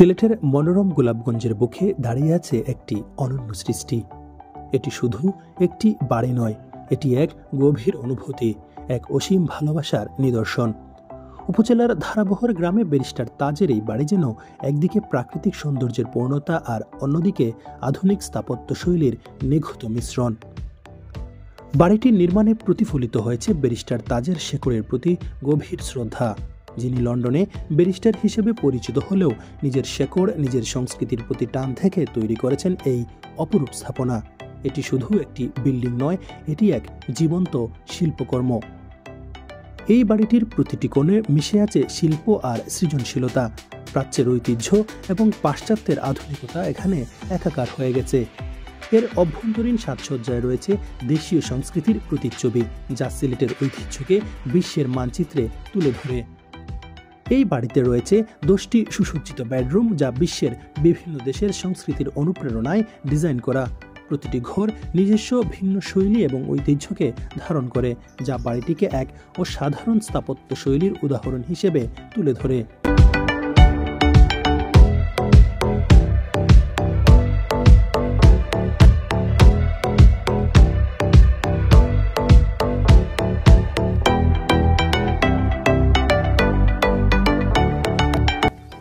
সিলেটের মনোরম গোলাপগঞ্জের বুকে দাঁড়িয়ে আছে একটি অনন্য সৃষ্টি। এটি শুধু একটি বাড়ি নয়, এটি এক গভীর অনুভূতি, এক অসীম ভালোবাসার নিদর্শন। উপজেলার ধারাবহর গ্রামে ব্যারিস্টার তাজের এই বাড়ি যেন একদিকে প্রাকৃতিক সৌন্দর্যের পূর্ণতা আর অন্যদিকে আধুনিক স্থাপত্যশৈলীর নিখুঁত মিশ্রণ। বাড়িটির নির্মাণে প্রতিফলিত হয়েছে ব্যারিস্টার তাজের শেকড়ের প্রতি গভীর শ্রদ্ধা। যিনি লন্ডনে ব্যারিস্টার হিসেবে পরিচিত হলেও নিজের শেকড়, নিজের সংস্কৃতির প্রতি টান থেকে তৈরি করেছেন এই অপরূপ স্থাপনা। এটি শুধু একটি বিল্ডিং নয়, এটি এক জীবন্ত শিল্পকর্ম। এই বাড়িটির প্রতিটি কোণে মিশে আছে শিল্প আর সৃজনশীলতা। প্রাচ্যের ঐতিহ্য এবং পাশ্চাত্যের আধুনিকতা এখানে একাকার হয়ে গেছে। এর অভ্যন্তরীণ সাজসজ্জায় রয়েছে দেশীয় সংস্কৃতির প্রতিচ্ছবি, যা সিলেটের ঐতিহ্যকে বিশ্বের মানচিত্রে তুলে ধরে। এই বাড়িতে রয়েছে 10টি সুসজ্জিত বেডরুম, যা বিশ্বের বিভিন্ন দেশের সংস্কৃতির অনুপ্রেরণায় ডিজাইন করা। প্রতিটি ঘর নিজস্ব ভিন্ন শৈলী এবং ঐতিহ্যকে ধারণ করে, যা বাড়িটিকে এক অসাধারণ স্থাপত্য শৈলীর উদাহরণ হিসেবে তুলে ধরে।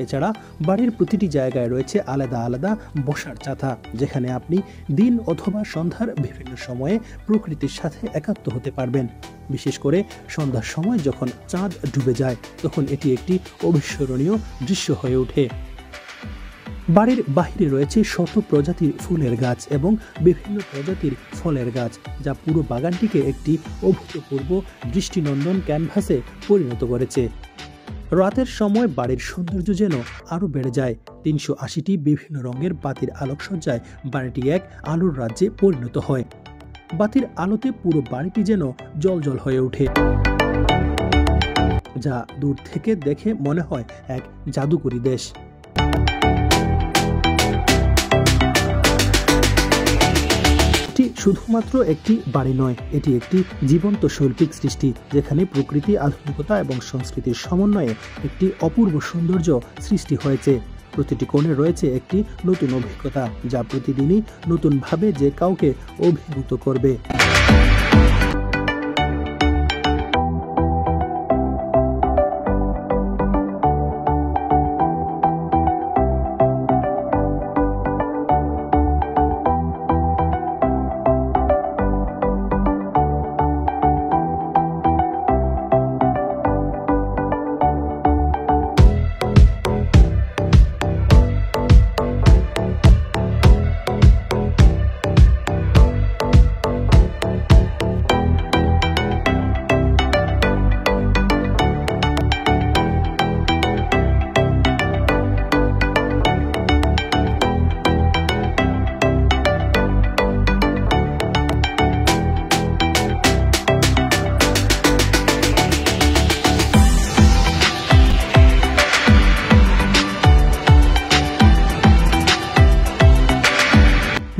এছাড়া বাড়ির প্রতিটি জায়গায় রয়েছে আলাদা আলাদা বসার চাতা, যেখানে আপনি দিন অথবা সন্ধ্যার বিভিন্ন সময়ে প্রকৃতির সাথে একাত্ম হতে পারবেন। বিশেষ করে সন্ধ্যার সময় যখন চাঁদ ডুবে যায়, তখন এটি একটি অবিস্মরণীয় দৃশ্য হয়ে ওঠে। বাড়ির বাহিরে রয়েছে শত প্রজাতির ফুলের গাছ এবং বিভিন্ন প্রজাতির ফলের গাছ, যা পুরো বাগানটিকে একটি অভূতপূর্ব দৃষ্টিনন্দন ক্যানভাসে পরিণত করেছে। রাতের সময় বাড়ির সৌন্দর্য যেন আরও বেড়ে যায়। 380টি বিভিন্ন রঙের বাতির আলোকসজ্জায় বাড়িটি এক আলোর রাজ্যে পরিণত হয়। বাতির আলোতে পুরো বাড়িটি যেন জ্বলজ্বল হয়ে ওঠে, যা দূর থেকে দেখে মনে হয় এক জাদুকরী দেশ। শুধুমাত্র একটি বাড়ি নয়, এটি একটি জীবন্ত শৈল্পিক সৃষ্টি, যেখানে প্রকৃতি, আধুনিকতা এবং সংস্কৃতির সমন্বয়ে একটি অপূর্ব সৌন্দর্য সৃষ্টি হয়েছে। প্রতিটি কোণে রয়েছে একটি নতুন অভিজ্ঞতা, যা প্রতিদিনই নতুনভাবে যে কাউকে অভিভূত করবে।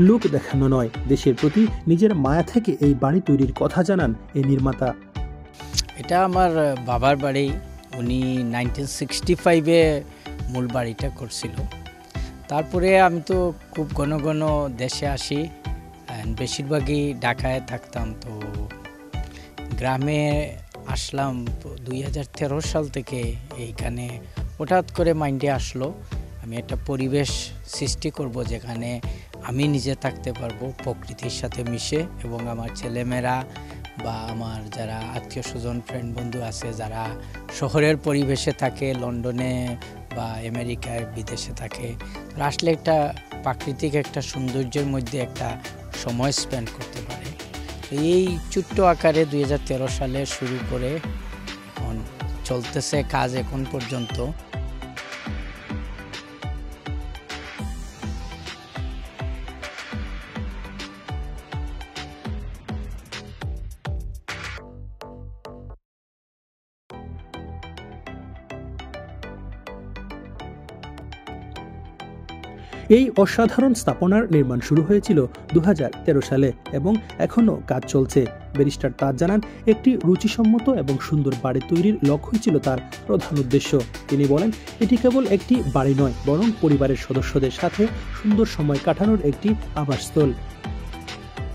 লোক দেখানো নয়, দেশের প্রতি নিজের মায়া থেকে এই বাড়ি তৈরির কথা জানান এই নির্মাতা। এটা আমার বাবার বাড়ি। উনি 1965-এ মূল বাড়িটা করছিল। তারপরে আমি তো খুব ঘন ঘন দেশে আসি, বেশিরভাগই ঢাকায় থাকতাম। তো গ্রামে আসলাম 2013 সাল থেকে। এইখানে হঠাৎ করে মাইন্ডে আসলো আমি একটা পরিবেশ সৃষ্টি করব, যেখানে আমি নিজে থাকতে পারবো প্রকৃতির সাথে মিশে, এবং আমার ছেলেমেয়েরা বা আমার যারা আত্মীয় স্বজন, ফ্রেন্ড বন্ধু আছে যারা শহরের পরিবেশে থাকে, লন্ডনে বা আমেরিকায় বিদেশে থাকে, তারা আসলে একটা প্রাকৃতিক একটা সৌন্দর্যের মধ্যে একটা সময় স্পেন্ড করতে পারে। এই ছোট্ট আকারে 2013 সালে শুরু করে এখন চলতেছে কাজ এখন পর্যন্ত। এই অসাধারণ স্থাপনার নির্মাণ শুরু হয়েছিল 2013 সালে এবং এখনও কাজ চলছে। ব্যারিস্টার তাজ জানান, একটি রুচিসম্মত এবং সুন্দর বাড়ি তৈরির লক্ষ্যই ছিল তার প্রধান উদ্দেশ্য। তিনি বলেন, এটি কেবল একটি বাড়ি নয়, বরং পরিবারের সদস্যদের সাথে সুন্দর সময় কাটানোর একটি আবাসস্থল।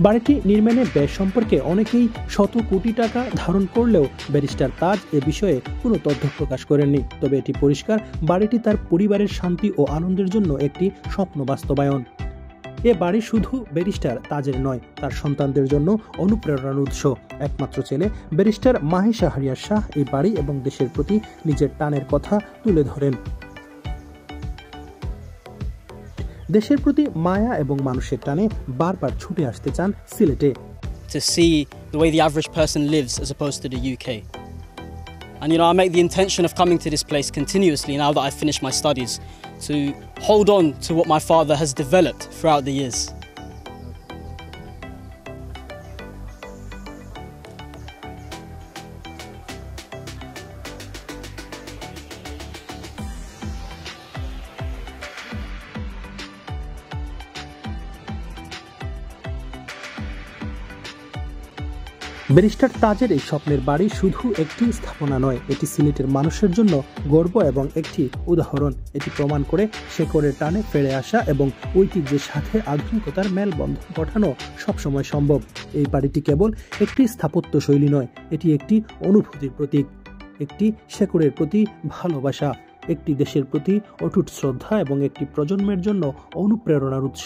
বাড়িটি নির্মাণে ব্যয় সম্পর্কে অনেকেই শত কোটি টাকা ধারণ করলেও ব্যারিস্টার তাজ এ বিষয়ে কোনো তথ্য প্রকাশ করেননি। তবে এটি পরিষ্কার, বাড়িটি তার পরিবারের শান্তি ও আনন্দের জন্য একটি স্বপ্ন বাস্তবায়ন। এ বাড়ি শুধু ব্যারিস্টার তাজের নয়, তার সন্তানদের জন্য অনুপ্রেরণার উৎস। একমাত্র ছেলে ব্যারিস্টার মাহি শাহরিয়ার শাহ এই বাড়ি এবং দেশের প্রতি নিজের টানের কথা তুলে ধরেন। দেশের প্রতি মায়া এবং মানুষের টানে বারবার ছুটে আসতে চান সিলেটে। To see the way the average person lives as opposed to the UK. And I make the intention of coming to this place continuously now that I've finished my studies, to hold on to what my father has developed throughout the years. Barrister তাজের এই স্বপ্নের বাড়ি শুধু একটি স্থাপনা নয়, এটি সিলেটের মানুষের জন্য গর্ব এবং একটি উদাহরণ। এটি প্রমাণ করে শেকড়ের টানে ফিরে আসা এবং ঐতিহ্যের সাথে আধুনিকতার মেলবন্ধন ঘটানো সবসময় সম্ভব। এই বাড়িটি কেবল একটি স্থাপত্য শৈলী নয়, এটি একটি অনুভূতির প্রতীক, একটি শেকড়ের প্রতি ভালোবাসা, একটি দেশের প্রতি অটুট শ্রদ্ধা এবং একটি প্রজন্মের জন্য অনুপ্রেরণার উৎস।